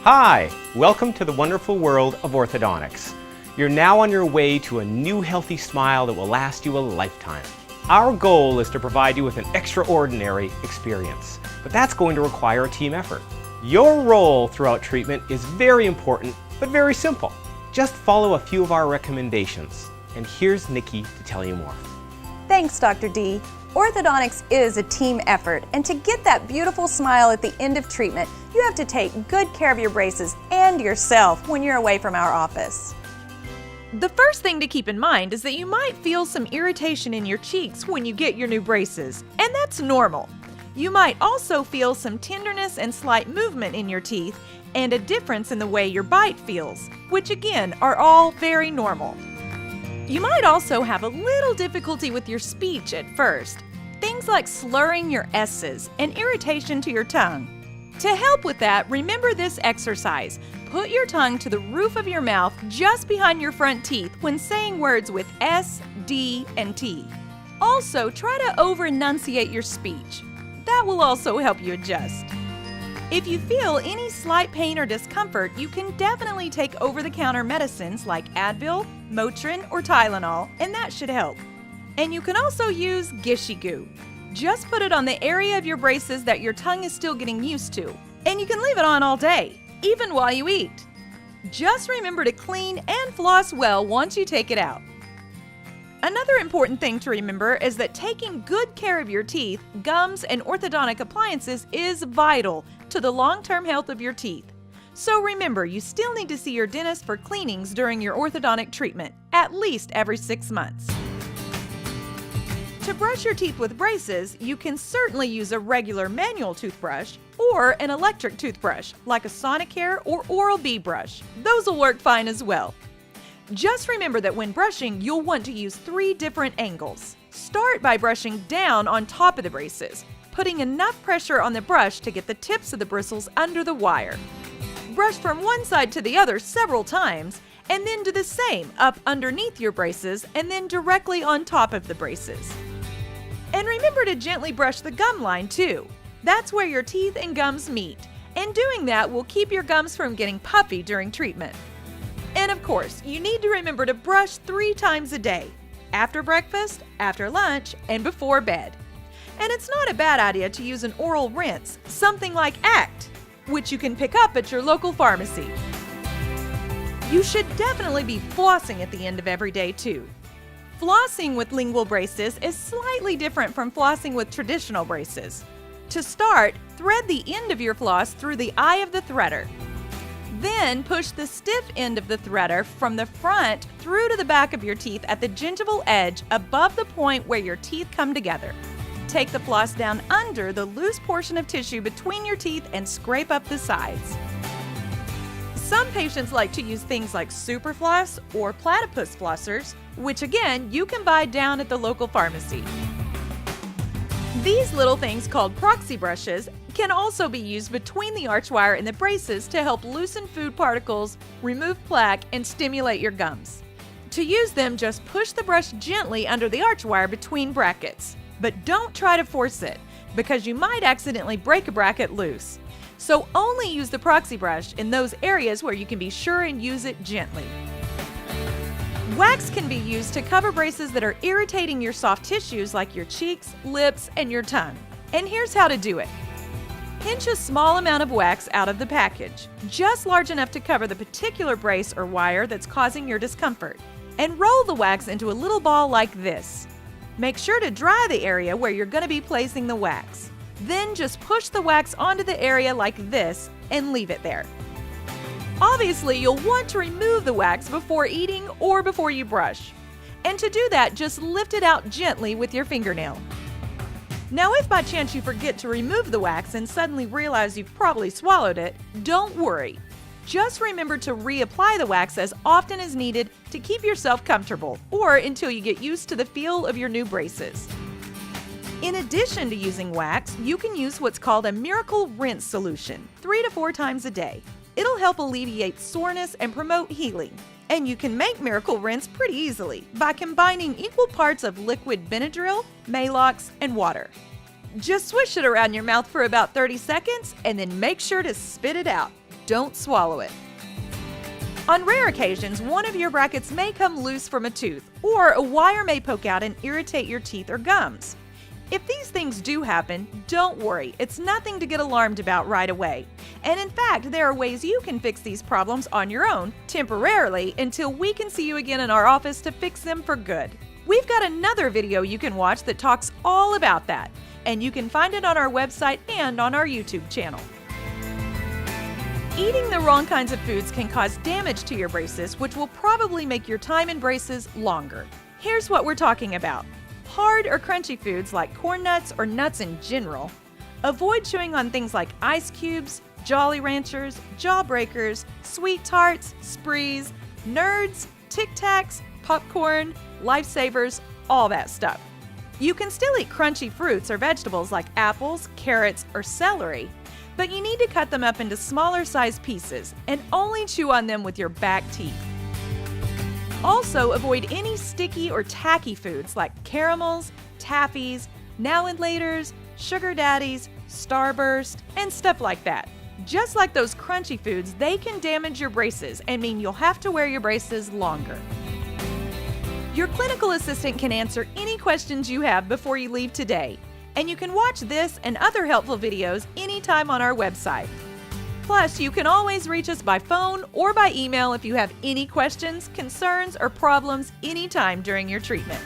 Hi, welcome to the wonderful world of orthodontics. You're now on your way to a new healthy smile that will last you a lifetime. Our goal is to provide you with an extraordinary experience, but that's going to require a team effort. Your role throughout treatment is very important, but very simple. Just follow a few of our recommendations. And here's Nikki to tell you more. Thanks, Dr. D. Orthodontics is a team effort, and to get that beautiful smile at the end of treatment, you have to take good care of your braces and yourself when you're away from our office. The first thing to keep in mind is that you might feel some irritation in your cheeks when you get your new braces, and that's normal. You might also feel some tenderness and slight movement in your teeth and a difference in the way your bite feels, which again are all very normal. You might also have a little difficulty with your speech at first, things like slurring your S's and irritation to your tongue. To help with that, remember this exercise. Put your tongue to the roof of your mouth just behind your front teeth when saying words with S, D, and T. Also, try to over-enunciate your speech. That will also help you adjust. If you feel any slight pain or discomfort, you can definitely take over-the-counter medicines like Advil, Motrin, or Tylenol, and that should help. And you can also use Gishy Goo. Just put it on the area of your braces that your tongue is still getting used to, and you can leave it on all day, even while you eat. Just remember to clean and floss well once you take it out. Another important thing to remember is that taking good care of your teeth, gums, and orthodontic appliances is vital to the long-term health of your teeth. So remember, you still need to see your dentist for cleanings during your orthodontic treatment, at least every 6 months. To brush your teeth with braces, you can certainly use a regular manual toothbrush or an electric toothbrush like a Sonicare or Oral-B brush. Those will work fine as well. Just remember that when brushing, you'll want to use 3 different angles. Start by brushing down on top of the braces, putting enough pressure on the brush to get the tips of the bristles under the wire. Brush from one side to the other several times, and then do the same up underneath your braces and then directly on top of the braces. And remember to gently brush the gum line too. That's where your teeth and gums meet, and doing that will keep your gums from getting puffy during treatment. And of course, you need to remember to brush 3 times a day, after breakfast, after lunch, and before bed. And it's not a bad idea to use an oral rinse, something like ACT, which you can pick up at your local pharmacy. You should definitely be flossing at the end of every day too. Flossing with lingual braces is slightly different from flossing with traditional braces. To start, thread the end of your floss through the eye of the threader. Then push the stiff end of the threader from the front through to the back of your teeth at the gingival edge above the point where your teeth come together. Take the floss down under the loose portion of tissue between your teeth and scrape up the sides. Some patients like to use things like Superfloss or platypus flossers, which again, you can buy down at the local pharmacy. These little things called proxy brushes can also be used between the arch wire and the braces to help loosen food particles, remove plaque, and stimulate your gums. To use them, just push the brush gently under the arch wire between brackets. But don't try to force it, because you might accidentally break a bracket loose. So only use the proxy brush in those areas where you can be sure and use it gently. Wax can be used to cover braces that are irritating your soft tissues like your cheeks, lips, and your tongue. And here's how to do it. Pinch a small amount of wax out of the package, just large enough to cover the particular brace or wire that's causing your discomfort, and roll the wax into a little ball like this. Make sure to dry the area where you're going to be placing the wax. Then just push the wax onto the area like this and leave it there. Obviously, you'll want to remove the wax before eating or before you brush. And to do that, just lift it out gently with your fingernail. Now, if by chance you forget to remove the wax and suddenly realize you've probably swallowed it, don't worry. Just remember to reapply the wax as often as needed to keep yourself comfortable or until you get used to the feel of your new braces. In addition to using wax, you can use what's called a miracle rinse solution 3 to 4 times a day. It'll help alleviate soreness and promote healing. And you can make Miracle Rinse pretty easily by combining equal parts of liquid Benadryl, Maalox, and water. Just swish it around your mouth for about 30 seconds and then make sure to spit it out. don't swallow it. On rare occasions, one of your brackets may come loose from a tooth, or a wire may poke out and irritate your teeth or gums. If these things do happen, don't worry, it's nothing to get alarmed about right away. And in fact, there are ways you can fix these problems on your own, temporarily, until we can see you again in our office to fix them for good. We've got another video you can watch that talks all about that, and you can find it on our website and on our YouTube channel. Eating the wrong kinds of foods can cause damage to your braces, which will probably make your time in braces longer. Here's what we're talking about. Hard or crunchy foods like corn nuts or nuts in general. Avoid chewing on things like ice cubes, Jolly Ranchers, Jawbreakers, Sweet Tarts, Sprees, Nerds, Tic Tacs, popcorn, Lifesavers, all that stuff. You can still eat crunchy fruits or vegetables like apples, carrots, or celery, but you need to cut them up into smaller sized pieces and only chew on them with your back teeth. Also, avoid any sticky or tacky foods like caramels, taffies, now and laters, sugar daddies, Starburst, and stuff like that. Just like those crunchy foods, they can damage your braces and mean you'll have to wear your braces longer. Your clinical assistant can answer any questions you have before you leave today, and you can watch this and other helpful videos anytime on our website. Plus, you can always reach us by phone or by email if you have any questions, concerns, or problems anytime during your treatment.